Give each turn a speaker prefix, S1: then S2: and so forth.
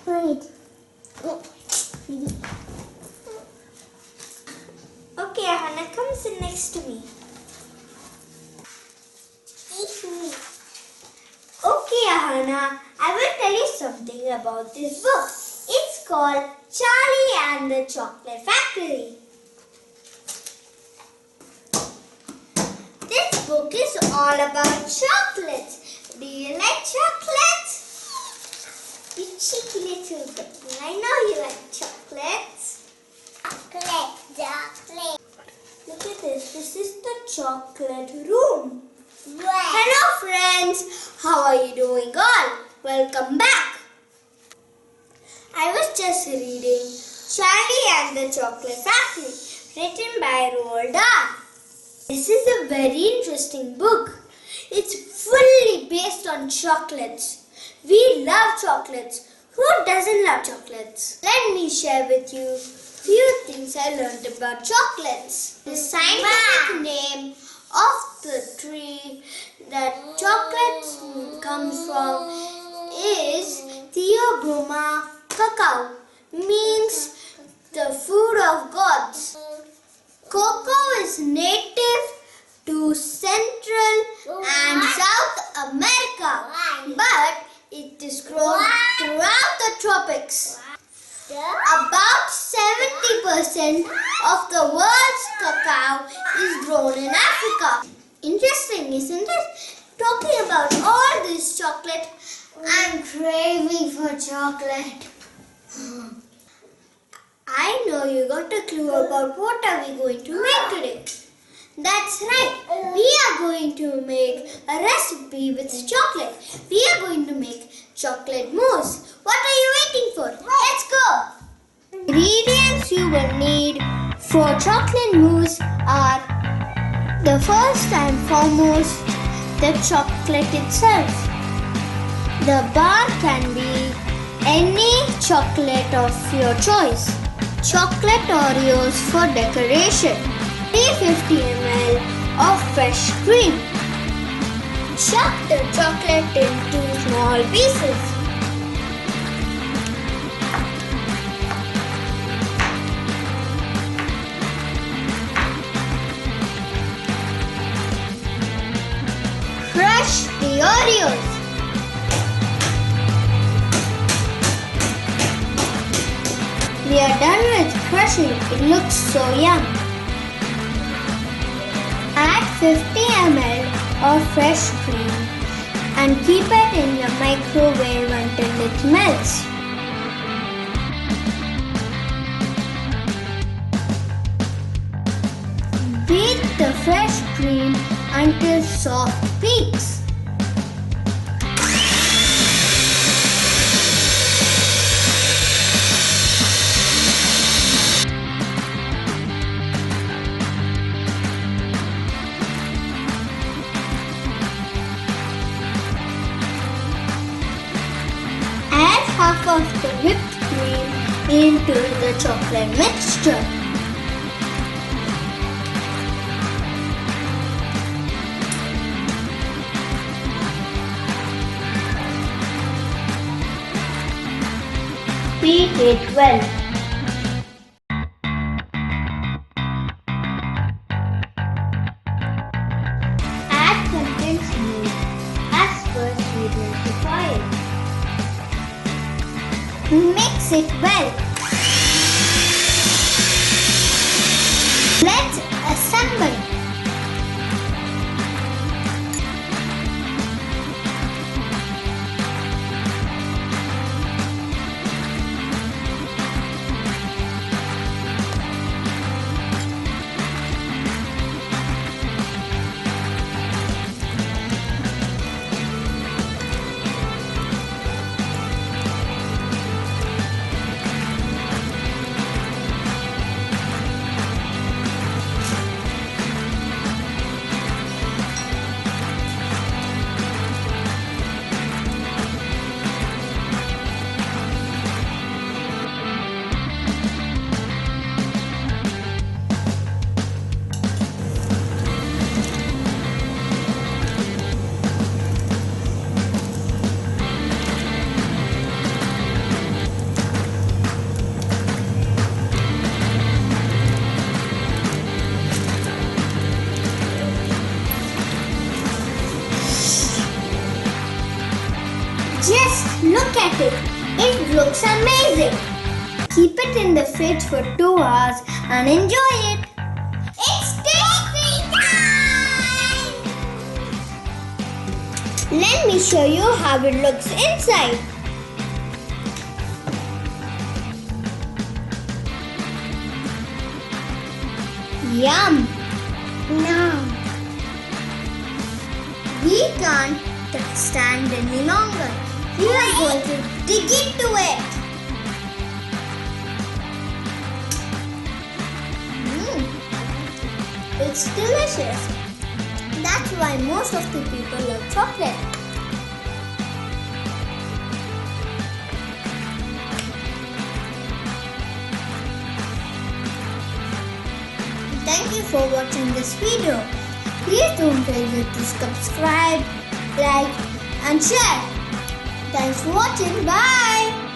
S1: Wait.
S2: Okay, Hannah, come sit next to me. Okay, Hannah, I will tell you something about this book. It's called Charlie and the Chocolate Factory. This book is all about chocolates. Do you like chocolates? You cheeky little girl. I know you like chocolates.
S1: Chocolate.
S2: Look at this. This is the chocolate room.
S1: Wow.
S2: Hello friends. How are you doing all? Welcome back. I was just reading Charlie and the Chocolate Factory, written by Roald Dahl. This is a very interesting book. It's fully based on chocolates. We love chocolates. Who doesn't love chocolates? Let me share with you few things I learned about chocolates. The scientific name of the tree that chocolates comes from is Theobroma cacao, means the food of gods. Cocoa is native to Central and South America, but it is grown throughout the tropics. About 70% of the world's cacao is grown in Africa. Interesting, isn't it? Talking about all this chocolate, I'm craving for chocolate. I know you got a clue about what are we going to make today. That's right, we are going to make a recipe with chocolate. We are going to make chocolate mousse. What are you waiting for? Let's go! Ingredients you will need for chocolate mousse are the first and foremost the chocolate itself. The bar can be any chocolate of your choice. Chocolate Oreos for decoration. 350 ml of fresh cream. Chop the chocolate into small pieces. Crush the Oreos. We are done with crushing. It looks so yum. Add 50 ml of fresh cream and keep it in your microwave until it melts. Beat the fresh cream until soft peaks. Add half of the whipped cream into the chocolate mixture. Beat it well. Add condensed milk as per sweetness required. Mix it well. Let's assemble. Look at it. It looks amazing. Keep it in the fridge for 2 hours and enjoy it. It's tasty time! Let me show you how it looks inside. Yum! Now, we can't stand any longer. We are going to dig into it. It's delicious. That's why most of the people love chocolate. Thank you for watching this video. Please don't forget to subscribe, like and share. Thanks for watching. Bye.